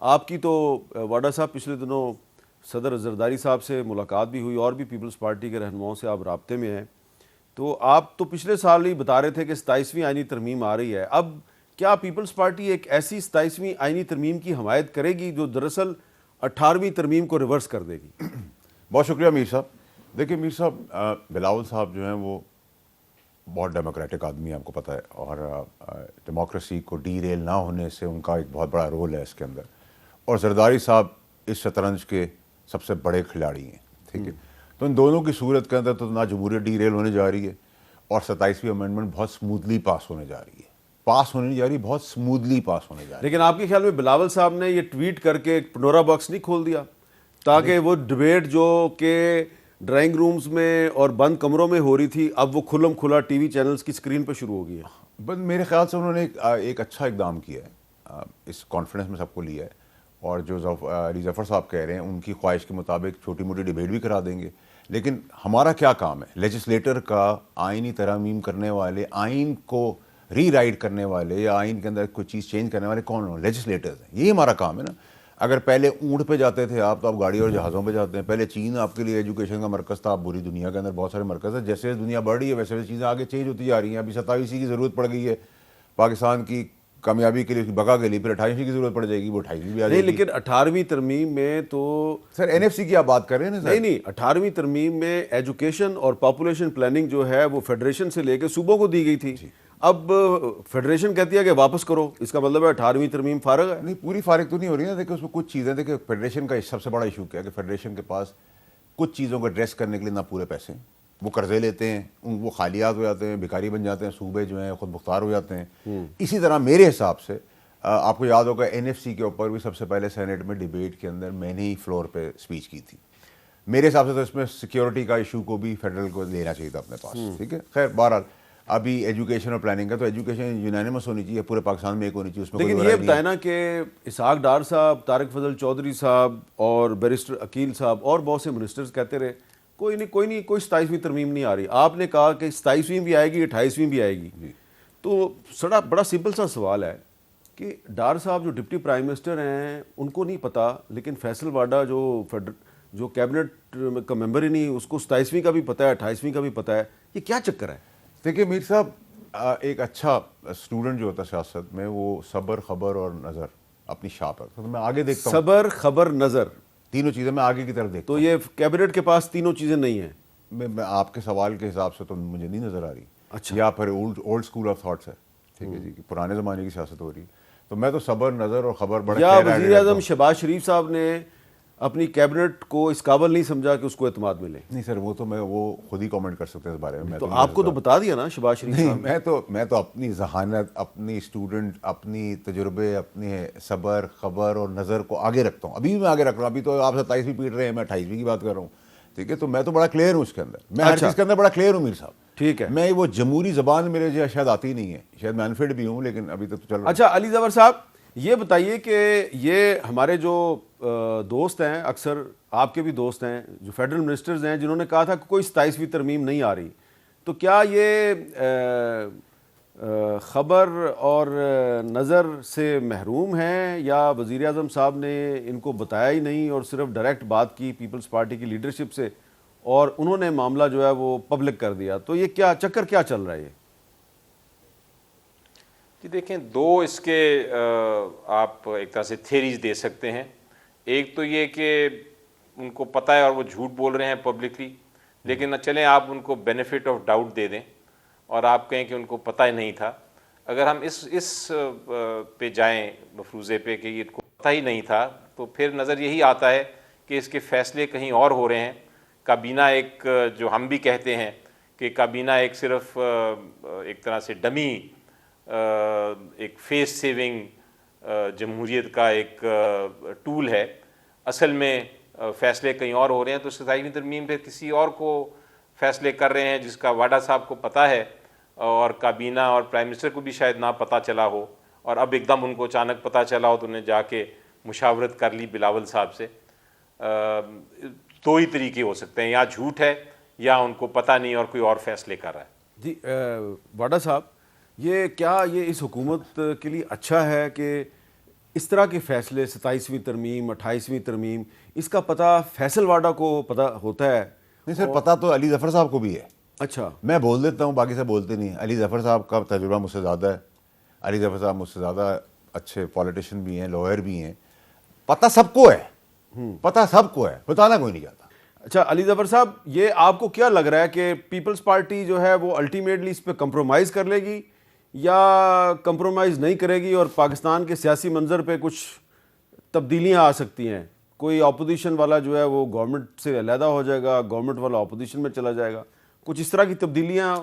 آپ کی تو واڈا صاحب پچھلے دنوں صدر زرداری صاحب سے ملاقات بھی ہوئی اور بھی پیپلز پارٹی کے رہنماؤں سے آپ رابطے میں ہیں، تو آپ تو پچھلے سال ہی بتا رہے تھے کہ 27ویں آئینی ترمیم آ رہی ہے. اب کیا پیپلز پارٹی ایک ایسی 27ویں آئینی ترمیم کی حمایت کرے گی جو دراصل 18ویں ترمیم کو ریورس کر دے گی؟ بہت شکریہ میر صاحب. دیکھیں میر صاحب، بلاول صاحب جو ہیں وہ بہت ڈیموکریٹک آدمی ہے، آپ کو پتہ ہے، اور ڈیموکریسی کو ڈی ریل نہ ہونے سے ان کا ایک بہت بڑا رول ہے اس کے اندر. اور زرداری صاحب اس شطرنج کے سب سے بڑے کھلاڑی ہیں، ٹھیک ہے. تو ان دونوں کی صورت کے اندر تو نہ جمہوریت ڈی ریل ہونے جا رہی ہے اور 27ویں امینڈمنٹ بہت سموتھلی پاس ہونے جا رہی ہے. پاس ہونے نہیں جا رہی، بہت سموتھلی پاس ہونے جا رہی ہے. لیکن آپ کے خیال میں بلاول صاحب نے یہ ٹویٹ کر کے ایک پنڈورا باکس نہیں کھول دیا تاکہ وہ ڈبیٹ جو کہ ڈرائنگ رومز میں اور بند کمروں میں ہو رہی تھی اب وہ کھلم کھلا ٹی وی چینلز کی سکرین پہ شروع ہو گئی ہے؟ بس میرے خیال سے انہوں نے ایک اچھا اقدام کیا ہے، اس کانفیڈنس میں سب کو لیا ہے. اور جو علی ظفر صاحب کہہ رہے ہیں ان کی خواہش کے مطابق چھوٹی موٹی ڈیبیٹ بھی کرا دیں گے. لیکن ہمارا کیا کام ہے؟ لیجسلیٹر کا، آئینی ترامیم کرنے والے، آئین کو ری رائٹ کرنے والے یا آئین کے اندر کوئی چیز چینج کرنے والے کون ہوں؟ لیجسلیٹرز ہیں. یہی ہمارا کام ہے نا. اگر پہلے اونٹ پہ جاتے تھے آپ تو آپ گاڑی اور جہازوں پہ جاتے ہیں. پہلے چین آپ کے لیے ایجوکیشن کا مرکز تھا، آپ پوری دنیا کے اندر بہت سارے مرکز ہیں. جیسے دنیا بڑھ رہی ہے ویسے ویسے چیزیں آگے چینج ہوتی جا رہی ہیں. ابھی 27ویں کی ضرورت پڑ گئی ہے پاکستان کی کامیابی کے لیے، بقا کے لیے. پھر 28ویں کی ضرورت پڑ جائے گی، وہ 28ویں بھی آ جائے نہیں، گی. لیکن 18ویں ترمیم میں تو سر NFC کی آپ بات کر رہے ہیں نا سر؟ نہیں 18ویں ترمیم میں ایجوکیشن اور پاپولیشن پلاننگ جو ہے وہ فیڈریشن سے لے کے صوبوں کو دی گئی تھی. اب فیڈریشن کہتی ہے کہ واپس کرو، اس کا مطلب ہے 18ویں ترمیم فارغ ہے. نہیں، پوری فارغ تو نہیں ہو رہی نا. دیکھیں اس میں کچھ چیزیں، دیکھیں فیڈریشن کا سب سے بڑا ایشو کیا ہے کہ فیڈریشن کے پاس کچھ چیزوں کو ایڈریس کرنے کے لیے نہ پورے پیسے ہیں. وہ قرضے لیتے ہیں، وہ خالیات ہو جاتے ہیں، بھکاری بن جاتے ہیں، صوبے جو ہیں خود مختار ہو جاتے ہیں. اسی طرح میرے حساب سے آپ کو یاد ہوگا NFC کے اوپر بھی سب سے پہلے سینیٹ میں ڈیبیٹ کے اندر میں نے ہی فلور پہ اسپیچ کی تھی. میرے حساب سے تو اس میں سیکیورٹی کا ایشو کو بھی فیڈرل کو لینا چاہیے تھا اپنے پاس. ٹھیک ہے، خیر بہرحال ابھی ایجوکیشن اور پلاننگ کا تو ایجوکیشن یونانیمس ہونی چاہیے، پورے پاکستان میں ایک ہونی چاہیے. اس میں لیکن یہ بتائیں نا کہ اسحاق ڈار صاحب، طارق فضل چودھری صاحب اور بیرسٹر عقیل صاحب اور بہت سے منسٹرز کہتے رہے کوئی نہیں کوئی 27ویں ترمیم نہیں آ رہی. آپ نے کہا کہ 27ویں بھی آئے گی، 28ویں بھی آئے گی. تو بڑا سمپل سا سوال ہے کہ ڈار صاحب جو ڈپٹی پرائم منسٹر ہیں ان کو نہیں پتا، لیکن فیصل واڈا جو کیبنٹ کا ممبر ہی نہیں، اس کو 27ویں کا بھی پتہ ہے، 28ویں کا بھی پتہ ہے. یہ کیا چکر ہے؟ دیکھیے میر صاحب، ایک اچھا اسٹوڈنٹ جو ہوتا ہے سیاست میں وہ صبر، خبر اور نظر اپنی شاپ ہے. تو میں آگے دیکھتا ہوں، صبر، خبر، نظر، تینوں چیزیں میں آگے کی طرف دیکھتا تو یہ کیبنٹ کے پاس تینوں چیزیں نہیں ہیں. میں آپ کے سوال کے حساب سے تو مجھے نہیں نظر آ رہی. اچھا، یا پھر اولڈ اسکول آف تھاٹس ہے. ٹھیک ہے جی، پرانے زمانے کی سیاست ہو رہی ہے. تو میں تو صبر، نظر اور خبر بڑا یا وزیر اعظم شہباز شریف صاحب نے اپنی کیبنٹ کو اس قابل نہیں سمجھا کہ اس کو اعتماد ملے. نہیں سر، وہ تو وہ خود ہی کامنٹ کر سکتے ہیں اس بارے میں. تو آپ کو تو بتا دیا نا شہباز شریف صاحب. میں تو اپنی ذہانت، اپنی اسٹوڈنٹ، اپنی تجربے، اپنے صبر، خبر اور نظر کو آگے رکھتا ہوں. ابھی بھی میں آگے رکھ رہا ہوں. ابھی تو آپ 27ویں پیٹ رہے ہیں، میں 28ویں کی بات کر رہا ہوں. ٹھیک ہے، تو میں تو بڑا کلیئر ہوں اس کے اندر. میں ہر چیز کے اندر بڑا کلیئر ہوں میر صاحب. ٹھیک ہے، میں وہ جمہوری زبان میرے جو شاید آتی نہیں ہے، شاید میں انفٹ بھی ہوں، لیکن ابھی تک تو چل رہا. اچھا علی ظفر صاحب یہ بتائیے کہ یہ ہمارے جو دوست ہیں، اکثر آپ کے بھی دوست ہیں جو فیڈرل منسٹرز ہیں، جنہوں نے کہا تھا کہ کوئی 27ویں ترمیم نہیں آ رہی، تو کیا یہ خبر اور نظر سے محروم ہیں یا وزیر اعظم صاحب نے ان کو بتایا ہی نہیں اور صرف ڈائریکٹ بات کی پیپلز پارٹی کی لیڈرشپ سے اور انہوں نے معاملہ جو ہے وہ پبلک کر دیا؟ تو یہ کیا چکر کیا چل رہا ہے یہ؟ جی دیکھیں، دو اس کے آپ ایک طرح سے تھیریز دے سکتے ہیں. ایک تو یہ کہ ان کو پتہ ہے اور وہ جھوٹ بول رہے ہیں پبلکلی، لیکن چلیں آپ ان کو بینیفٹ آف ڈاؤٹ دے دیں اور آپ کہیں کہ ان کو پتہ ہی نہیں تھا. اگر ہم اس پہ جائیں مفروضے پہ کہ ان کو پتہ ہی نہیں تھا، تو پھر نظر یہی آتا ہے کہ اس کے فیصلے کہیں اور ہو رہے ہیں. کابینہ ایک جو ہم بھی کہتے ہیں کہ کابینہ ایک صرف ایک طرح سے ڈمی، ایک فیس سیونگ جمہوریت کا ایک ٹول ہے، اصل میں فیصلے کہیں اور ہو رہے ہیں. تو 27ویں ترمیم پہ کسی اور کو فیصلے کر رہے ہیں جس کا واڈا صاحب کو پتہ ہے اور کابینہ اور پرائم منسٹر کو بھی شاید نہ پتہ چلا ہو، اور اب ایک دم ان کو اچانک پتہ چلا ہو تو انہیں جا کے مشاورت کر لی بلاول صاحب سے. دو ہی طریقے ہو سکتے ہیں، یا جھوٹ ہے یا ان کو پتہ نہیں اور کوئی اور فیصلے کر رہا ہے. جی واڈا صاحب، یہ اس حکومت کے لیے اچھا ہے کہ اس طرح کے فیصلے 27ویں ترمیم 28ویں ترمیم اس کا پتہ فیصل واڈا کو پتہ ہوتا ہے؟ نہیں سر، پتہ تو علی ظفر صاحب کو بھی ہے. اچھا، میں بول دیتا ہوں، باقی سب بولتے نہیں. علی ظفر صاحب کا تجربہ مجھ سے زیادہ ہے. علی ظفر صاحب مجھ سے زیادہ اچھے پولیٹیشین بھی ہیں، لوئر بھی ہیں. پتہ سب کو ہے، پتہ سب کو ہے، بتانا کوئی نہیں چاہتا. اچھا علی ظفر صاحب، یہ آپ کو کیا لگ رہا ہے کہ پیپلز پارٹی جو ہے وہ الٹیمیٹلی اس پہ کمپرومائز کر لے گی یا کمپرومائز نہیں کرے گی اور پاکستان کے سیاسی منظر پہ کچھ تبدیلیاں آ سکتی ہیں؟ کوئی اپوزیشن والا جو ہے وہ گورنمنٹ سے علیحدہ ہو جائے گا، گورنمنٹ والا اپوزیشن میں چلا جائے گا، کچھ اس طرح کی تبدیلیاں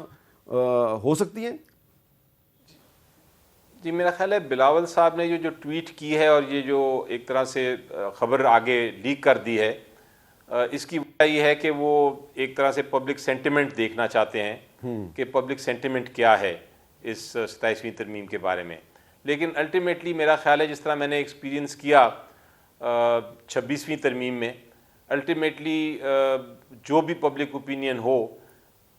ہو سکتی ہیں؟ جی میرا خیال ہے بلاول صاحب نے جو ٹویٹ کی ہے اور یہ جو ایک طرح سے خبر آگے لیک کر دی ہے، اس کی وجہ یہ ہے کہ وہ ایک طرح سے پبلک سینٹیمنٹ دیکھنا چاہتے ہیں کہ پبلک سینٹیمنٹ کیا ہے اس 27ویں ترمیم کے بارے میں. لیکن الٹیمیٹلی میرا خیال ہے جس طرح میں نے ایکسپیرینس کیا 26ویں ترمیم میں، الٹیمیٹلی جو بھی پبلک اوپینین ہو،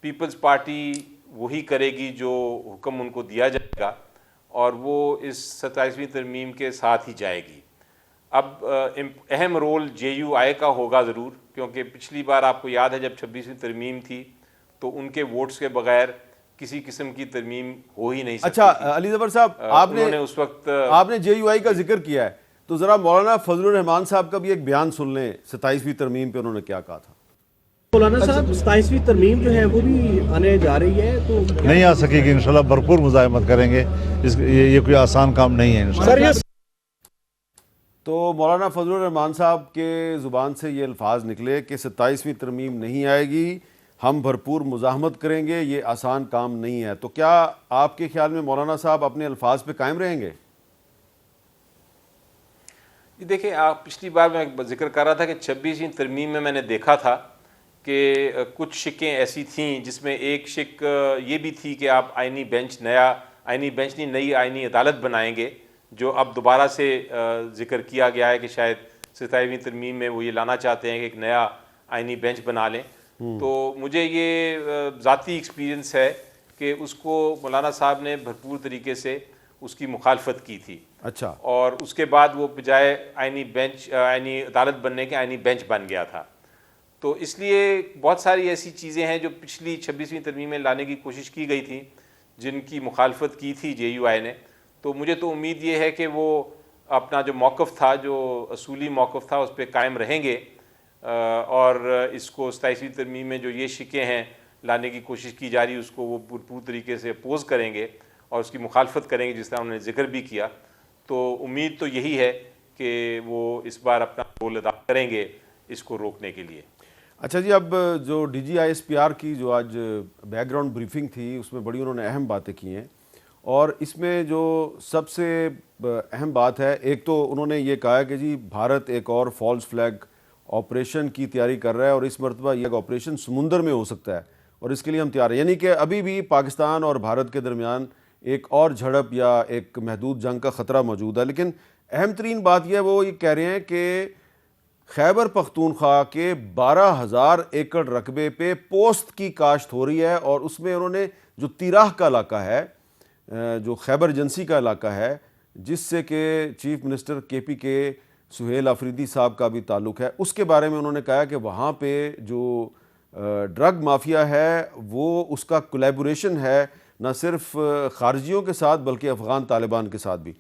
پیپلز پارٹی وہی کرے گی جو حکم ان کو دیا جائے گا اور وہ اس 27ویں ترمیم کے ساتھ ہی جائے گی. اب اہم رول جے یو آئی کا ہوگا ضرور، کیونکہ پچھلی بار آپ کو یاد ہے جب 26ویں ترمیم تھی تو ان کے ووٹس کے بغیر کسی قسم کی ترمیم ہو ہی نہیں سکتی. اچھا علی ظفر صاحب، آپ نے جے یو آئی کا ذکر کیا ہے تو ذرا مولانا فضل الرحمان صاحب کا بھی ایک بیان سن لیں 27ویں ترمیم پہ انہوں نے کیا کہا تھا. مولانا صاحب 27ویں ترمیم جو ہے وہ بھی آنے جا رہی ہے تو نہیں آ سکے گی، انشاءاللہ بھرپور مزاحمت کریں گے. یہ کوئی آسان کام نہیں ہے انشاءاللہ. تو مولانا فضل الرحمان صاحب کے زبان سے یہ الفاظ نکلے کہ 27ویں ترمیم نہیں آئے گی، ہم بھرپور مزاحمت کریں گے، یہ آسان کام نہیں ہے. تو کیا آپ کے خیال میں مولانا صاحب اپنے الفاظ پہ قائم رہیں گے؟ جی دیکھیں، آپ پچھلی بار میں ذکر کر رہا تھا کہ 26ویں ترمیم میں نے دیکھا تھا کہ کچھ شکیں ایسی تھیں جس میں ایک شک یہ بھی تھی کہ آپ آئینی بینچ نئی آئینی عدالت بنائیں گے، جو اب دوبارہ سے ذکر کیا گیا ہے کہ شاید 27ویں ترمیم میں وہ یہ لانا چاہتے ہیں کہ ایک نیا آئینی بینچ بنا لیں. تو مجھے یہ ذاتی ایکسپیرینس ہے کہ اس کو مولانا صاحب نے بھرپور طریقے سے اس کی مخالفت کی تھی. اچھا. اور اس کے بعد وہ بجائے آئینی عدالت بننے کے آئینی بینچ بن گیا تھا. تو اس لیے بہت ساری ایسی چیزیں ہیں جو پچھلی 26ویں ترمیم میں لانے کی کوشش کی گئی تھی جن کی مخالفت کی تھی جے یو آئی نے. تو مجھے تو امید یہ ہے کہ وہ اپنا جو موقف تھا، جو اصولی موقف تھا، اس پہ قائم رہیں گے اور اس کو 27ویں ترمیم میں جو یہ شکیں ہیں لانے کی کوشش کی جا رہی اس کو وہ پورے طریقے سے اپوز کریں گے اور اس کی مخالفت کریں گے جس طرح انہوں نے ذکر بھی کیا. تو امید تو یہی ہے کہ وہ اس بار اپنا رول ادا کریں گے اس کو روکنے کے لیے. اچھا جی، اب جو D G I S P R کی جو آج بیک گراؤنڈ بریفنگ تھی اس میں بڑی انہوں نے اہم باتیں کی ہیں، اور اس میں جو سب سے اہم بات ہے، ایک تو انہوں نے یہ کہا ہے کہ جی بھارت ایک اور فالس فلیگ آپریشن کی تیاری کر رہا ہے اور اس مرتبہ یہ آپریشن سمندر میں ہو سکتا ہے اور اس کے لیے ہم تیار ہیں. یعنی کہ ابھی بھی پاکستان اور بھارت کے درمیان ایک اور جھڑپ یا ایک محدود جنگ کا خطرہ موجود ہے. لیکن اہم ترین بات یہ وہ یہ کہہ رہے ہیں کہ خیبر پختونخوا کے 12,000 ایکڑ رقبے پہ پوست کی کاشت ہو رہی ہے، اور اس میں انہوں نے جو تیراہ کا علاقہ ہے، جو خیبر ایجنسی کا علاقہ ہے، جس سے کہ چیف منسٹر کے پی کے سہیل آفریدی صاحب کا بھی تعلق ہے، اس کے بارے میں انہوں نے کہا کہ وہاں پہ جو ڈرگ مافیا ہے وہ اس کا کولیبوریشن ہے نہ صرف خارجیوں کے ساتھ بلکہ افغان طالبان کے ساتھ بھی.